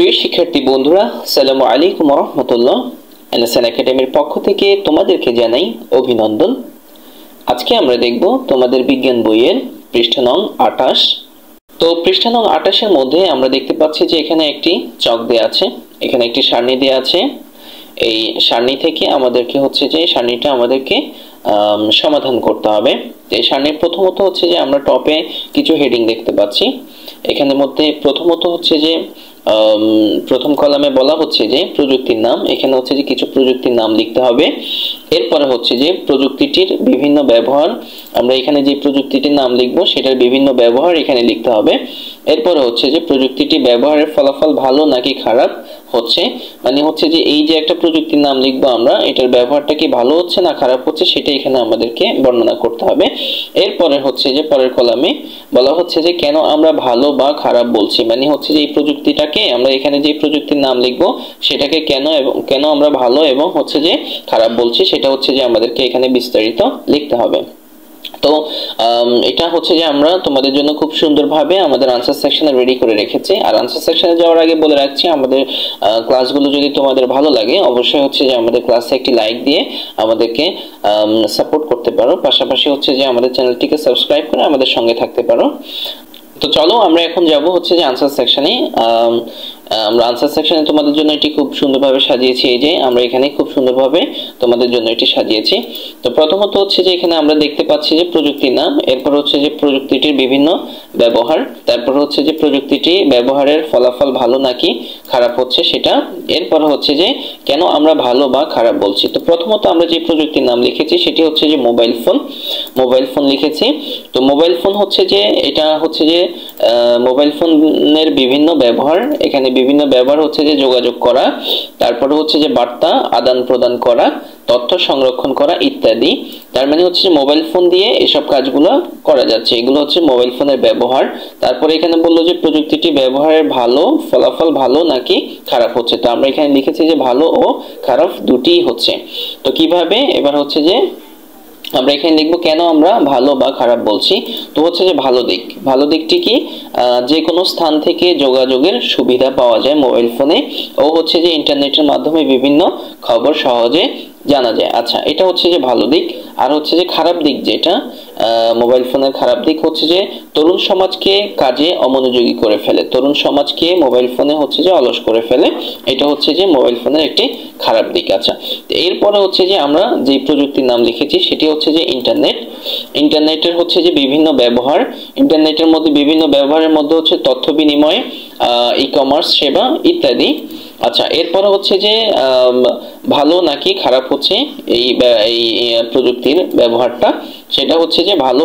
প্রিয় শিক্ষার্থী বন্ধুরা, আসসালামু আলাইকুম ওয়া রাহমাতুল্লাহ। এনএসএন একাডেমির পক্ষ থেকে তোমাদেরকে জানাই অভিনন্দন। আজকে আমরা দেখব তোমাদের বিজ্ঞান বইয়ের পৃষ্ঠা নং 28। তো পৃষ্ঠা নং 28 এর মধ্যে আমরা দেখতে পাচ্ছি যে এখানে একটি চক দেয়া আছে, এখানে একটি সারণী দেয়া আছে। এই সারণী থেকে আমাদেরকে সারণীটা আমাদেরকে সমাধান করতে হবে। এই সারণীর প্রথমত আমরা টপে কিছু হেডিং দেখতে পাচ্ছি। এখানে মধ্যে প্রথমত প্রথম কলামে বলা হচ্ছে যে প্রযুক্তির নাম। এখানে কিছু প্রযুক্তির নাম লিখতে হবে। এরপরে প্রযুক্তিটির বিভিন্ন ব্যবহার। আমরা এখানে যে প্রযুক্তিটির নাম লিখবো সেটার বিভিন্ন ব্যবহার এখানে লিখতে হবে। এরপরে প্রযুক্তিটি ব্যবহারের ফলাফল ভালো নাকি খারাপ হচ্ছে, মানে এই যে একটা প্রযুক্তির নাম লিখবো আমরা, এটার ব্যবহারটা কি ভালো হচ্ছে না খারাপ হচ্ছে সেটা এখানে আমাদেরকে বর্ণনা করতে হবে। এরপরে পরের কলামে বলা হচ্ছে যে কেন আমরা ভালো বা খারাপ বলছি, মানে এই প্রযুক্তিটাকে আমরা এখানে যে প্রযুক্তির নাম লিখবো সেটাকে কেন আমরা ভালো এবং খারাপ বলছি সেটা আমাদেরকে এখানে বিস্তারিত লিখতে হবে। তো এটা আমরা তোমাদের জন্য খুব সুন্দরভাবে আমাদের আনসার সেকশনে রেডি করে রেখেছি। আর আনসার সেকশনে যাওয়ার আগে বলে রাখছি, আমাদের ক্লাসগুলো যদি তোমাদের ভালো লাগে অবশ্যই আমাদের ক্লাসে একটি লাইক দিয়ে আমাদেরকে সাপোর্ট করতে পারো। পাশাপাশি আমাদের চ্যানেলটিকে সাবস্ক্রাইব করে আমাদের সঙ্গে থাকতে পারো। তো চলো আমরা এখন যাব আনসার সেকশনে। আমরা আনসার সেকশনে তোমাদের জন্য এটি খুব সুন্দরভাবে সাজিয়েছি। এই যে আমরা এখানে খুব সুন্দরভাবে তোমাদের জন্য এটি সাজিয়েছি। তো প্রথমত এখানে আমরা দেখতে পাচ্ছি যে প্রযুক্তির নাম, এরপর যে প্রযুক্তিটির বিভিন্ন ব্যবহার, তারপর যে প্রযুক্তিটি ব্যবহারের ফলাফল ভালো নাকি খারাপ হচ্ছে সেটা, এরপর যে কেন আমরা ভালো বা খারাপ বলছি। তো প্রথমত আমরা যে প্রযুক্তির নাম লিখেছি সেটি যে মোবাইল ফোন লিখেছি। তো মোবাইল ফোন এটা মোবাইল ফোনের বিভিন্ন ব্যবহার। এখানে বিভিন্ন ব্যবহার যোগাযোগ করা, তারপরে বার্তা আদান প্রদান করা, তথ্য সংরক্ষণ করা ইত্যাদি। তার মানে মোবাইল ফোন দিয়ে এসব কাজগুলো করা যাচ্ছে, এগুলো মোবাইল ফোনের ব্যবহার। তারপরে এখানে বললো যে প্রযুক্তিটি ব্যবহারের ভালো ফলাফল ভালো নাকি খারাপ হচ্ছে। তো আমরা এখানে লিখেছি যে ভালো ও খারাপ দুটিই হচ্ছে। তো কিভাবে, এবার আমরা এখানে লিখবো কেন আমরা ভালো বা খারাপ বলছি। তো যে ভালো দিকটি কি, যে কোনো স্থান থেকে যোগাযোগের সুবিধা পাওয়া যায় মোবাইল ফোনে, ও ইন্টারনেটের মাধ্যমে বিভিন্ন খবর সহজে জানা যায়। আচ্ছা, এটা ভালো দিক। আর খারাপ দিক যেটা মোবাইল ফোনের খারাপ দিক যে তরুণ সমাজকে কাজে অমনোযোগী করে ফেলে, তরুণ সমাজকে মোবাইল ফোনে অলস করে ফেলে। এটা মোবাইল ফোনের একটি খারাপ দিক। আচ্ছা, এরপরে আমরা যে প্রযুক্তির নাম লিখেছি সেটি ইন্টারনেটের বিভিন্ন ব্যবহার। ইন্টারনেটের মধ্যে বিভিন্ন ব্যবহারের মধ্যে তথ্য বিনিময়, ই-কমার্স সেবা ইত্যাদি। আচ্ছা, এরপরে ভালো নাকি খারাপ এই প্রযুক্তির ব্যবহারটা, সেটা যে ভালো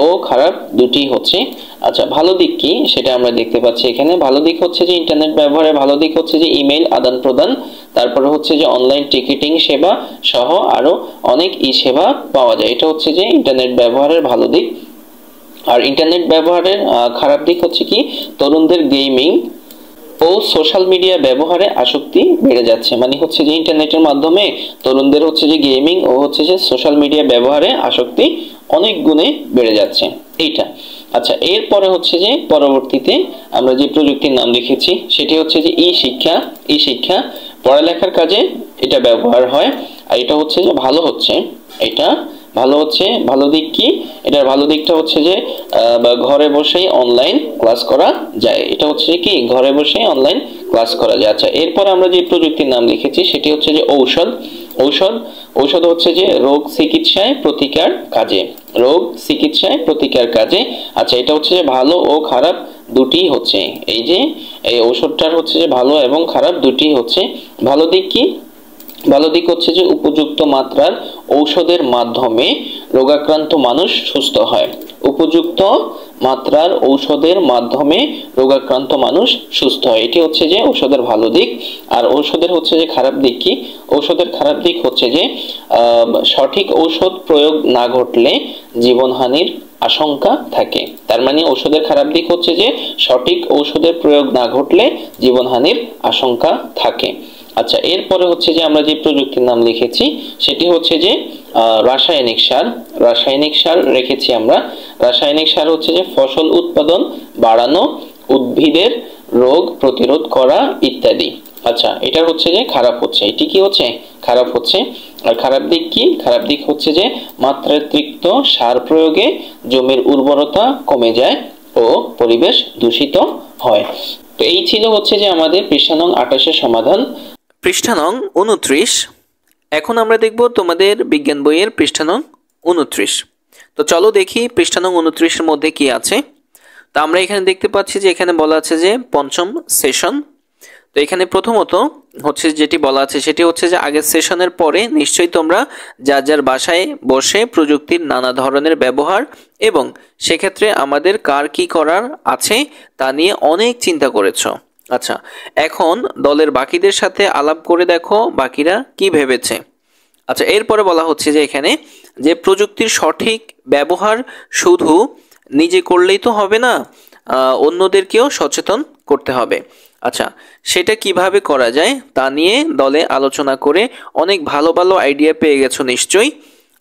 ও খারাপ দুটি হচ্ছে। আচ্ছা, ভালো দিক কি সেটা আমরা দেখতে পাচ্ছি এখানে। ভালো দিক যে ইন্টারনেট ব্যবহারে ভালো দিক যে ইমেইল আদান প্রদান, তারপরে যে অনলাইন টিকিটিং সেবা সহ আরো অনেক সেবা পাওয়া যায়। এটা যে ইন্টারনেট ব্যবহারের ভালো দিক। আর ইন্টারনেট ব্যবহারের খারাপ দিক কি, তরুণদের গেমিং ও সোশ্যাল মিডিয়া ব্যবহারে আসক্তি বেড়ে যাচ্ছে। মানে যে ইন্টারনেটের মাধ্যমে তরুণদের যে গেমিং ও সোশ্যাল মিডিয়া ব্যবহারে আসক্তি অনেক গুণে বেড়ে যাচ্ছে এইটা। আচ্ছা, এরপরে পরবর্তীতে আমরা যে প্রযুক্তির নাম লিখেছি সেটি যে ই শিক্ষা পড়ালেখার কাজে এটা ব্যবহার হয়। আর এটা ভালো এটা ভালো দিক কি, এটার ভালো দিকটা যে ঘরে বসেই অনলাইন ক্লাস করা যায়। এটা কি ঘরে বসেই অনলাইন ক্লাস করা যায়। আচ্ছা, এরপর আমরা যে প্রযুক্তির নাম লিখেছি সেটি যে ঔষধ যে রোগ চিকিৎসায় প্রতিকার কাজে। আচ্ছা, এটা যে ভালো ও খারাপ দুটি হচ্ছে। এই যে এই ঔষধটার যে ভালো এবং খারাপ দুটি হচ্ছে। ভালো দিক কি, ভালো দিক যে উপযুক্ত মাত্রার ঔষধের মাধ্যমে রোগাক্রান্ত মানুষ সুস্থ হয়। উপযুক্ত মাত্রার ঔষধের মাধ্যমে রোগাক্রান্ত মানুষ সুস্থ হয়, এটি যে ঔষধের ভালো দিক। আর ঔষধের যে খারাপ দিক কি, ঔষধের খারাপ দিক যে সঠিক ঔষধ প্রয়োগ না ঘটলে জীবনহানির আশঙ্কা থাকে। তার মানে ঔষধের খারাপ দিক যে সঠিক ঔষধের প্রয়োগ না ঘটলে জীবনহানির আশঙ্কা থাকে। আচ্ছা, এরপরে আমরা যে প্রযুক্তির নাম লিখেছি সেটি যে রাসায়নিক সার রেখেছি আমরা। রাসায়নিক সার যে ফসল উৎপাদন বাড়ানো, উদ্ভিদের রোগ প্রতিরোধ করা ইত্যাদি। আচ্ছা, এটা হচ্ছে যে খারাপ হচ্ছে, এটি কি হচ্ছে খারাপ হচ্ছে। আর খারাপ দিক কি? খারাপ দিক হচ্ছে যে মাত্রাতিরিক্ত সার প্রয়োগে জমির উর্বরতা কমে যায় ও পরিবেশ দূষিত হয়। তো এই ছিল হচ্ছে যে আমাদের পৃষ্ঠা নং 28 সমাধান। পৃষ্ঠা নং 29। এখন আমরা দেখব তোমাদের বিজ্ঞান বইয়ের পৃষ্ঠা নং 29। তো চলো দেখি পৃষ্ঠা নং 29-এর মধ্যে কি আছে। তো আমরা এখানে দেখতে পাচ্ছি যে এখানে বলা আছে যে পঞ্চম সেশন। তো এখানে প্রথমত হচ্ছে যেটি বলা আছে সেটি হচ্ছে যে আগের সেশনের পরে নিশ্চয়ই তোমরা যার যার বাসায় বসে প্রযুক্তির নানা ধরনের ব্যবহার এবং সেক্ষেত্রে আমাদের কার কি করার আছে তা নিয়ে অনেক চিন্তা করেছো। আচ্ছা, এখন দলের বাকিদের সাথে আলাপ করে দেখো বাকিরা কি ভেবেছে। আচ্ছা, এরপরে বলা হচ্ছে যে এখানে যে প্রযুক্তির সঠিক ব্যবহার শুধু নিজে করলেই তো হবে না, অন্যদেরকেও সচেতন করতে হবে। আচ্ছা, সেটা কিভাবে করা যায় তা নিয়ে দলে আলোচনা করে অনেক ভালো ভালো আইডিয়া পেয়ে গেছো নিশ্চয়ই।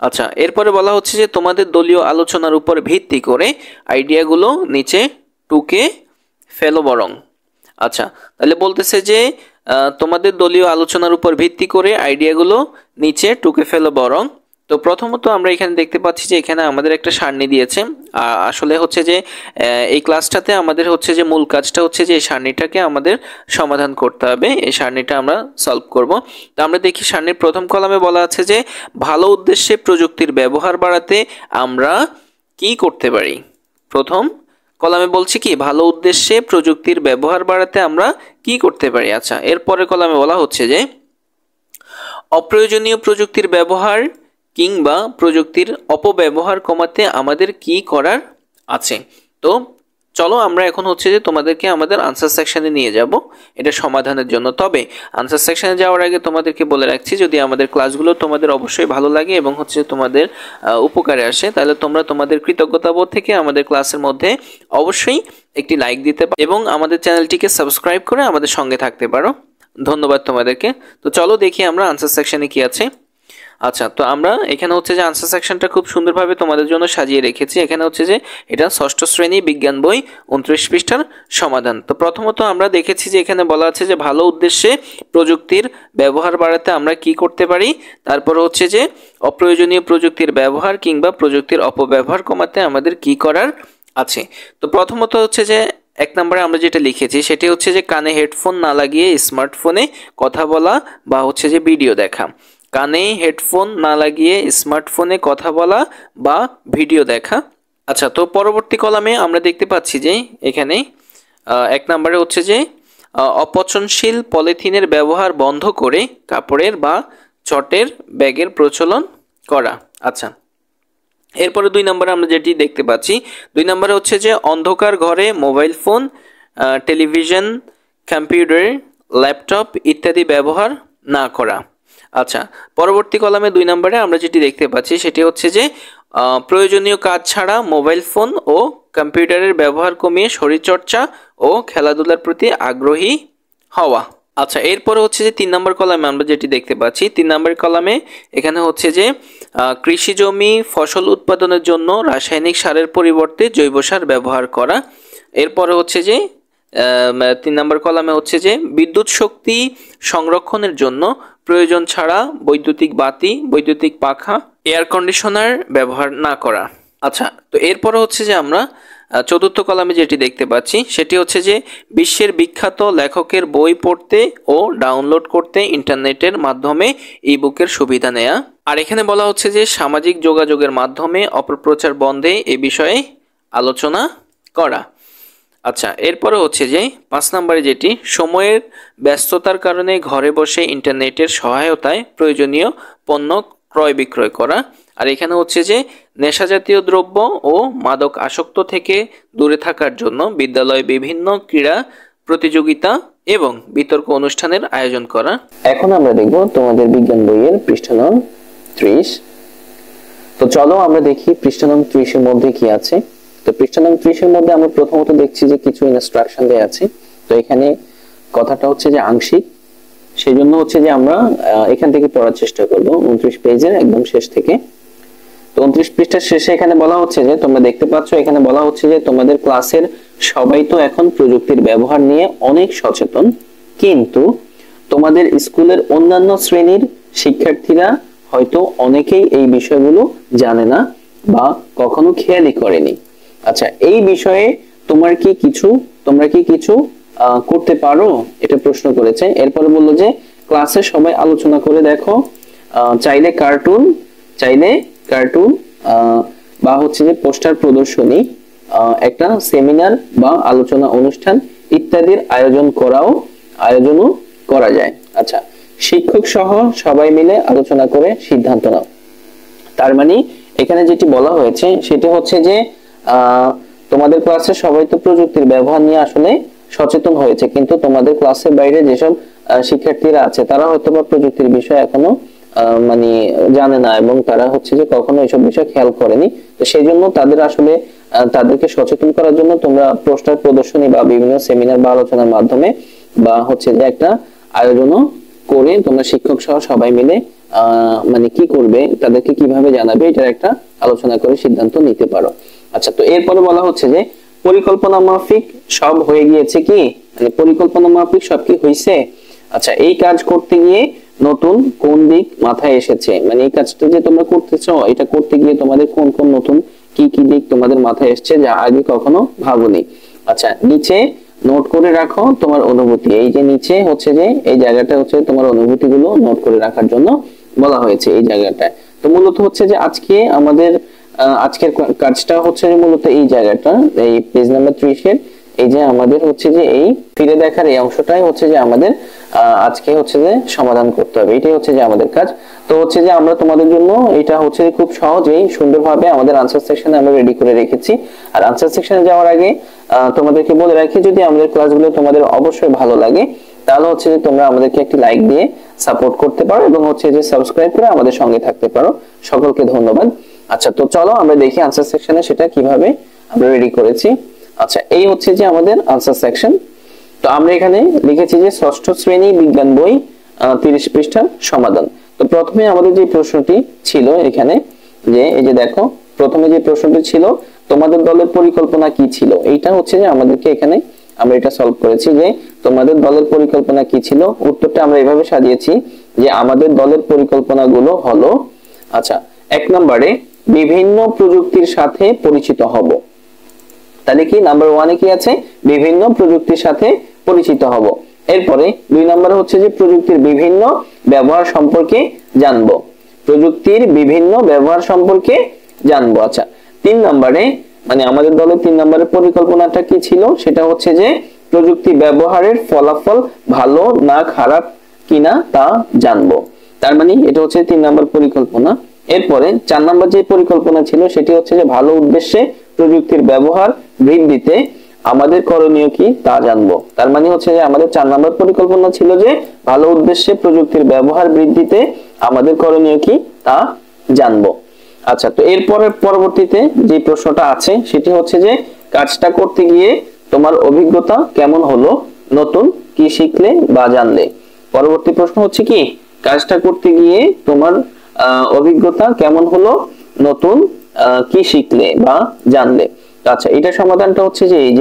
আচ্ছা, এরপরে বলা হচ্ছে যে তোমাদের দলীয় আলোচনার উপর ভিত্তি করে আইডিয়াগুলো নিচে টুকে ফেলো বরং। আচ্ছা, তাহলে বলতেছে যে তোমাদের দলীয় আলোচনার উপর ভিত্তি করে আইডিয়াগুলো নিচে টুকে ফেলো বরং। তো প্রথমত আমরা এখানে দেখতে পাচ্ছি যে এখানে আমাদের একটা সারণী দিয়েছে। আসলে হচ্ছে যে এই ক্লাসটাতে আমাদের হচ্ছে যে মূল কাজটা হচ্ছে যে এই সারণীটাকে আমাদের সমাধান করতে হবে, এই সারণীটা আমরা সলভ করব। তো আমরা দেখি সারণীর প্রথম কলামে বলা আছে যে ভালো উদ্দেশ্যে প্রযুক্তির ব্যবহার বাড়াতে আমরা কি করতে পারি। প্রথম কলামে বলছি কি ভালো উদ্দেশ্যে প্রযুক্তির ব্যবহার বাড়াতে আমরা কি করতে পারি। আচ্ছা, এরপরে কলামে বলা হচ্ছে যে অপ্রয়োজনীয় প্রযুক্তির ব্যবহার কিংবা প্রযুক্তির অপব্যবহার কমাতে আমাদের কি করার আছে। তো চলো আমরা এখন হচ্ছে যে তোমাদেরকে আমাদের আনসার সেকশনে নিয়ে যাব এটা সমাধানের জন্য। তবে আনসার সেকশনে যাওয়ার আগে তোমাদেরকে বলে রাখছি, যদি আমাদের ক্লাসগুলো তোমাদের অবশ্যই ভালো লাগে এবং হচ্ছে তোমাদের উপকারে আসে, তাহলে তোমরা তোমাদের কৃতজ্ঞতাবোধ থেকে আমাদের ক্লাসের মধ্যে অবশ্যই একটি লাইক দিতে পারো এবং আমাদের চ্যানেলটিকে সাবস্ক্রাইব করে আমাদের সঙ্গে থাকতে পারো। ধন্যবাদ তোমাদেরকে। তো চলো দেখি আমরা আনসার সেকশনে কি আছে। আচ্ছা, তো আমরা এখানে হচ্ছে যে আনসার সেকশনটা খুব সুন্দরভাবে তোমাদের জন্য সাজিয়ে রেখেছি। এখানে হচ্ছে যে এটা ষষ্ঠ শ্রেণী বিজ্ঞান বই 29 পৃষ্ঠার সমাধান। তো প্রথমত আমরা দেখেছি যে এখানে বলা আছে যে ভালো উদ্দেশ্যে প্রযুক্তির ব্যবহার বাড়াতে আমরা কি করতে পারি। তারপর হচ্ছে যে অপ্রয়োজনীয় প্রযুক্তির ব্যবহার কিংবা প্রযুক্তির অপব্যবহার কমাতে আমাদের কি করার আছে। তো প্রথমত হচ্ছে যে এক নম্বরে আমরা যেটা লিখেছি সেটি হচ্ছে যে কানে হেডফোন না লাগিয়ে স্মার্টফোনে কথা বলা বা হচ্ছে যে ভিডিও দেখা। কানে হেডফোন না লাগিয়ে স্মার্টফোনে কথা বলা বা ভিডিও দেখা। আচ্ছা, তো পরবর্তী কলামে আমরা দেখতে পাচ্ছি যে এখানে এক নম্বরে হচ্ছে যে অপচনশীল পলিথিনের ব্যবহার বন্ধ করে কাপড়ের বা চটের ব্যাগের প্রচলন করা। আচ্ছা, এরপরে 2 নম্বরে আমরা যেটি দেখতে পাচ্ছি, 2 নম্বরে হচ্ছে যে অন্ধকার ঘরে mobile phone, television, computer, laptop ইত্যাদি ব্যবহার না করা। আচ্ছা, পরবর্তী কলামে 2 নম্বরে আমরা যেটি দেখতে পাচ্ছি সেটি হচ্ছে যে প্রয়োজনীয় কাজ ছাড়া মোবাইল ফোন ও কম্পিউটারের ব্যবহার কমিয়ে শরীরচর্চা ও খেলাধুলার প্রতি আগ্রহী হওয়া। আচ্ছা, এরপরে হচ্ছে যে 3 নম্বর কলামে আমরা যেটি দেখতে পাচ্ছি, 3 নম্বর কলামে এখানে হচ্ছে যে কৃষি জমি ফসল উৎপাদনের জন্য রাসায়নিক সারের পরিবর্তে জৈব সার ব্যবহার করা। এরপরে হচ্ছে যে 3 নম্বর কলামে হচ্ছে যে বিদ্যুৎ শক্তি সংরক্ষণের জন্য প্রয়োজন ছাড়া বৈদ্যুতিক বাতি, বৈদ্যুতিক পাখা, এয়ার কন্ডিশনার ব্যবহার না করা। আচ্ছা, তো এরপরে হচ্ছে যে আমরা 4র্থ কলামে যেটি দেখতে পাচ্ছি সেটি হচ্ছে যে বিশ্বের বিখ্যাত লেখকের বই পড়তে ও ডাউনলোড করতে ইন্টারনেটের মাধ্যমে ই-বুকের সুবিধা নেওয়া। আর এখানে বলা হচ্ছে যে সামাজিক যোগাযোগের মাধ্যমে অপপ্রচার বন্ধে এ বিষয়ে আলোচনা করা। আচ্ছা, এরপরে হচ্ছে যে 5 নম্বরে যেটি সময়ের ব্যস্ততার কারণে ঘরে বসে ইন্টারনেটের সহায়তায় প্রয়োজনীয় পণ্য ক্রয় বিক্রয় করা। আর এখানে হচ্ছে যে নেশাজাতীয় দ্রব্য ও মাদক আসক্ত থেকে দূরে থাকার জন্য বিদ্যালয়ে বিভিন্ন ক্রীড়া প্রতিযোগিতা এবং বিতর্ক অনুষ্ঠানের আয়োজন করা। এখন আমরা দেখব তোমাদের বিজ্ঞান বইয়ের পৃষ্ঠা নং 30। তো চলো আমরা দেখি পৃষ্ঠা নং 30 এর মধ্যে কি আছে। তো পৃষ্ঠা নং 30 এর মধ্যে আমরা প্রথমত দেখছি যে কিছু ইনস্ট্রাকশন দেয়া আছে। তো এখানে কথাটা হচ্ছে যে আংশিক, সেজন্য হচ্ছে যে আমরা এখান থেকে পড়ার চেষ্টা করব 29 পেজের একদম শেষ থেকে। তো 29 পৃষ্ঠার শেষে এখানে বলা হচ্ছে যে তোমরা দেখতে পাচ্ছ এখানে বলা হচ্ছে যে তোমাদের ক্লাসের সবাই তো এখন প্রযুক্তির ব্যবহার নিয়ে অনেক সচেতন, কিন্তু তোমাদের স্কুলের অন্যান্য শ্রেণীর শিক্ষার্থীরা হয়তো অনেকেই এই বিষয়গুলো জানে না বা কখনো খেয়ালই করেনি। আচ্ছা, এই বিষয়ে তোমরা কি কিছু করতে পারো, এটা প্রশ্ন করেছে। এরপরে বললো যে ক্লাসে সবাই আলোচনা করে দেখো, চাইলে কার্টুন বা হচ্ছে যে পোস্টার প্রদর্শনী, একটা সেমিনার বা আলোচনা অনুষ্ঠান ইত্যাদির আয়োজনও করা যায়। আচ্ছা, শিক্ষক সহ সবাই মিলে আলোচনা করে সিদ্ধান্ত নাও। তার মানে এখানে যেটি বলা হয়েছে সেটা হচ্ছে যে তোমাদের ক্লাসে সবাই তো প্রযুক্তির ব্যবহার নিয়ে আসলে সচেতন হয়েছে, কিন্তু তোমাদের ক্লাসের বাইরে যেসব শিক্ষার্থীরা আছে তারা হয়তো বা প্রযুক্তির বিষয় এখনো মানে জানে না এবং তারা হচ্ছে যে কখনো এসব বিষয় খেয়াল করেনি। তো সেই জন্য তাদেরকে সচেতন করার জন্য তোমরা পোস্টার প্রদর্শনী বা বিভিন্ন সেমিনার বা আলোচনার মাধ্যমে বা হচ্ছে যে একটা আয়োজনও করে তোমরা শিক্ষক সহ সবাই মিলে মানে কি করবে, তাদেরকে কিভাবে জানাবে, এটার একটা আলোচনা করে সিদ্ধান্ত নিতে পারো। আচ্ছা, তো এরপরে বলা হচ্ছে যে পরিকল্পনা মাফিক সব হয়ে গিয়েছে কি, মানে পরিকল্পনা মাফিক সব কি হয়েছে। আচ্ছা, এই কাজ করতে গিয়ে নতুন কোন দিক মাথায় এসেছে, মানে এই কাজটা যে তোমরা করতেছো এটা করতে গিয়ে তোমাদের কোন কোন নতুন কি কি দিক তোমাদের মাথায় এসছে যা আগে কখনো ভাবনি। আচ্ছা, নিচে নোট করে রাখো তোমার অনুভূতি। এই যে নিচে হচ্ছে যে এই জায়গাটা হচ্ছে তোমার অনুভূতিগুলো নোট করে রাখার জন্য বলা হয়েছে এই জায়গাটায়। তো মূলত হচ্ছে যে আজকের কাজটা হচ্ছে মূলত এই জায়গাটা, এই পেজ নাম্বার 30 এর এই যে আমাদের হচ্ছে যে এই ফিরে দেখার এই অংশটাই হচ্ছে যে আমাদের আজকে হচ্ছে যে সমাধান করতে হবে, এটাই হচ্ছে যে আমাদের কাজ। তো হচ্ছে যে আমরা তোমাদের জন্য এটা হচ্ছে খুব সহজেই সুন্দরভাবে আমাদের আনসার সেকশনে আমরা রেডি করে রেখেছি। আর আনসার সেকশনে যাওয়ার আগে তোমাদেরকে বলে রাখি, যদি আমাদের ক্লাসগুলো তোমাদের অবশ্যই ভালো লাগে তাহলে হচ্ছে যে তোমরা আমাদেরকে একটি লাইক দিয়ে সাপোর্ট করতে পারো এবং হচ্ছে যে সাবস্ক্রাইব করে আমাদের সঙ্গে থাকতে পারো। সকলকে ধন্যবাদ। আচ্ছা, তো চলো আমরা দেখি আনসার সেকশনে সেটা কিভাবে আমরা রেডি করেছি। আচ্ছা, এই হচ্ছে যে আমাদের আনসার সেকশন। তো আমরা এখানে লিখেছি যে ষষ্ঠ শ্রেণী বিজ্ঞান বই 30 পৃষ্ঠার সমাধান। তো প্রথমে আমাদের যে প্রশ্নটি ছিল এখানে, যে এই যে দেখো প্রথমে যে প্রশ্নটি ছিল তোমাদের দলের পরিকল্পনা কি ছিল, এইটা হচ্ছে যে আমাদেরকে এখানে আমরা এটা সলভ করেছি যে তোমাদের দলের পরিকল্পনা কি ছিল। উত্তরটা আমরা এভাবে সাজিয়েছি যে আমাদের দলের পরিকল্পনাগুলো হলো, আচ্ছা, 1 নম্বরে বিভিন্ন প্রযুক্তির সাথে পরিচিত হব। তাহলে কি নাম্বার 1 এ কি আছে, বিভিন্ন প্রযুক্তির সাথে পরিচিত হব। এরপরে 2 নম্বরে হচ্ছে যে প্রযুক্তির বিভিন্ন ব্যবহার সম্পর্কে জানবো, প্রযুক্তির বিভিন্ন ব্যবহার সম্পর্কে জানবো। আচ্ছা, 3 নম্বরে মানে আমাদের দলের 3 নম্বরের পরিকল্পনাটা কি ছিল, সেটা হচ্ছে যে প্রযুক্তি ব্যবহারের ফলাফল ভালো না খারাপ কিনা তা জানবো। তার মানে এটা হচ্ছে 3 নম্বর পরিকল্পনা। এরপরে 4 নম্বর যে পরিকল্পনা ছিল সেটি হচ্ছে যে ভালো উদ্দেশ্যে প্রযুক্তির ব্যবহার বৃদ্ধিতে আমাদের করণীয় কি তা জানবো। তার মানে হচ্ছে যে আমাদের 4 নম্বর পরিকল্পনা ছিল যে ভালো উদ্দেশ্যে প্রযুক্তির ব্যবহার বৃদ্ধিতে আমাদের করণীয় কি তা জানবো। আচ্ছা, তো পরবর্তীতে যে প্রশ্নটা আছে সেটি হচ্ছে যে কাজটা করতে গিয়ে তোমার অভিজ্ঞতা কেমন হলো, নতুন কি শিখলে বা জানলে। পরবর্তী প্রশ্ন হচ্ছে কি কাজটা করতে গিয়ে তোমার অভিজ্ঞতা কেমন হলো, নতুন কি শিখলে বা জানলে। আচ্ছা, এটা সমাধানটা হচ্ছে যে এই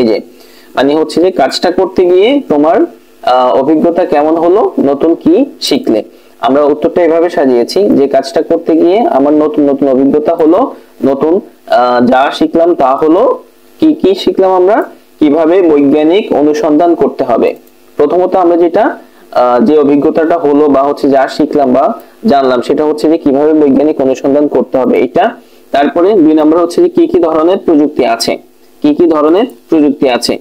যে মানে হচ্ছে যে কাজটা করতে গিয়ে তোমার অভিজ্ঞতা কেমন হলো, নতুন কি শিখলে। আমরা উত্তরটা এভাবে সাজিয়েছি যে কাজটা করতে গিয়ে আমার নতুন নতুন অভিজ্ঞতা হলো, নতুন যা শিখলাম তা হলো কি শিখলাম আমরা, কিভাবে বৈজ্ঞানিক অনুসন্ধান করতে হবে। প্রথমত আমরা যে অভিজ্ঞতাটা হলো বা হচ্ছে যা শিখলাম বা জানলাম সেটা হচ্ছে যে কিভাবে বৈজ্ঞানিক অনুসন্ধান করতে হবে এটা। তারপরে 2 নম্বর হচ্ছে যে কি কি ধরনের প্রযুক্তি আছে,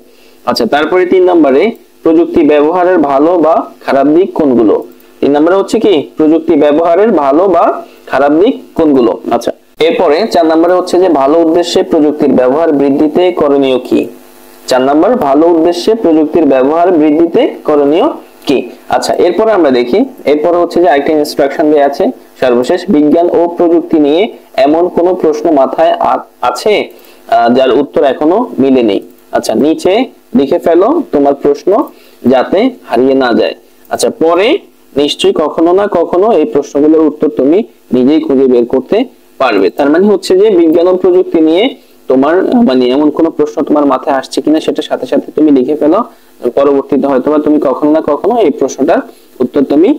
আচ্ছা। তারপরে 3 নম্বরে প্রযুক্তি ব্যবহারের ভালো বা খারাপ দিক কোনগুলো। 3 নম্বরে হচ্ছে কি প্রযুক্তি ব্যবহারের ভালো বা খারাপ দিক কোনগুলো। আচ্ছা, এরপরে 4 নম্বরে হচ্ছে যে ভালো উদ্দেশ্যে প্রযুক্তির ব্যবহার বৃদ্ধিতে করণীয় কি। 4 নম্বর ভালো উদ্দেশ্যে প্রযুক্তির ব্যবহার বৃদ্ধিতে করণীয় কি। আচ্ছা, এরপরে আমরা দেখি, এরপরে হচ্ছে যে আরেকটা ইনস্ট্রাকশন দেয়া আছে সর্বশেষ, বিজ্ঞান ও প্রযুক্তি নিয়ে এমন কোন প্রশ্ন মাথায় আছে যার উত্তর এখনো মিলেনি। আচ্ছা, নিচে লিখে ফেলো তোমার প্রশ্ন যাতে হারিয়ে না যায়। আচ্ছা, পরে নিশ্চয়ই কখনো না কখনো এই প্রশ্নগুলোর উত্তর তুমি নিজেই খুঁজে বের করতে পারবে। তার মানে হচ্ছে যে বিজ্ঞান ও প্রযুক্তি নিয়ে তোমার মানে এমন কোনো প্রশ্ন তোমার মাথায় আসছে কিনা সেটা সাথে সাথে তুমি লিখে ফেলো, পরবর্তীতে হয়তোবা তুমি কখনো না কখনো এই প্রশ্নটার উত্তর তুমি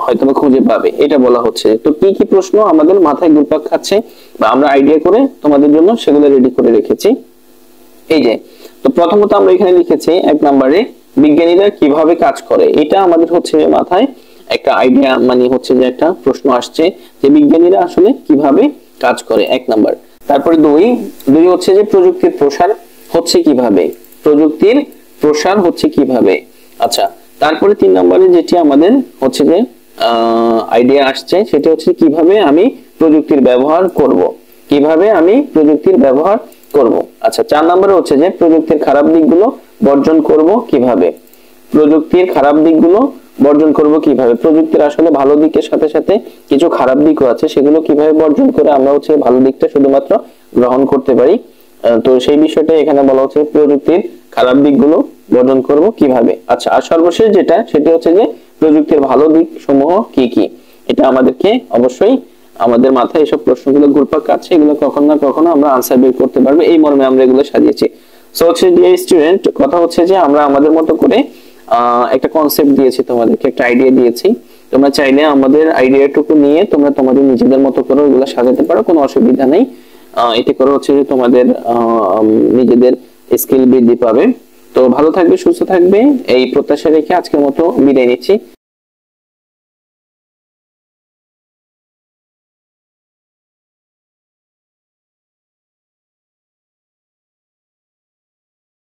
হয়তোবা খুঁজে পাবে, এটা বলা হচ্ছে। তো কি কি প্রশ্ন আমাদের মাথায় ঘুরপাক খাচ্ছে বা আমরা আইডিয়া করে তোমাদের জন্য সেগুলো রেডি করে রেখেছি। এই যে, তো প্রথমত আমরা এখানে লিখেছি 1 নম্বরে বিজ্ঞানীরা কিভাবে কাজ করে। এটা আমাদের হচ্ছে মাথায় একটা আইডিয়া মানে হচ্ছে যে একটা প্রশ্ন আসছে যে বিজ্ঞানীরা আসলে কিভাবে কাজ করে, 1 নাম্বার। তারপরে দুই হচ্ছে যে প্রযুক্তির প্রসার হচ্ছে কিভাবে, প্রযুক্তির প্রসার হচ্ছে কিভাবে। আচ্ছা, তারপরে 3 নম্বরে যেটি আমাদের হচ্ছে যে আইডিয়া আসছে সেটা হচ্ছে কিভাবে আমি প্রযুক্তির ব্যবহার করব, কিভাবে আমি প্রযুক্তির ব্যবহার করব। আচ্ছা, 4 নম্বরে হচ্ছে যে প্রযুক্তির খারাপ দিকগুলো বর্জন করব কিভাবে, প্রযুক্তির খারাপ দিকগুলো বর্জন করব কিভাবে। প্রযুক্তির আসলে ভালো দিকের সাথে সাথে কিছু খারাপ দিকও আছে, সেগুলো কিভাবে বর্জন করে আমরা হচ্ছে ভালো দিকটা শুধুমাত্র গ্রহণ করতে পারি। তো সেই বিষয়টা এখানে বলা হচ্ছে প্রযুক্তির খারাপ দিকগুলো বর্জন করব কিভাবে। আচ্ছা, আর সর্বশেষ যেটা সেটা হচ্ছে যে প্রযুক্তির ভালো দিক সমূহ কি কি। এটা আমাদেরকে অবশ্যই আমাদের মাথায় এসব প্রশ্নগুলো ঘুরপাক খাচ্ছে, এগুলো কখনো না কখনো আমরা আনসার বের করতে পারবো, এই মর্মে আমরা এগুলো সাজিয়েছি। সো হচ্ছে ডিয়ার স্টুডেন্ট, কথা হচ্ছে যে আমরা আমাদের মতো করে একটা কনসেপ্ট দিয়েছি তোমাদেরকে, একটা আইডিয়া দিয়েছি। তোমরা চাইলে আমাদের আইডিয়াটুকু নিয়ে তোমরা তোমাদের নিজেদের মতো করে ওগুলো সাজাতে পারো, কোনো অসুবিধা নেই। এতে করে হচ্ছে যে তোমাদের নিজেদের স্কিল বৃদ্ধি পাবে। তো ভালো থাকবে, সুস্থ থাকবে, এই প্রত্যাশা রেখে আজকের মতো বিদায় নিচ্ছি।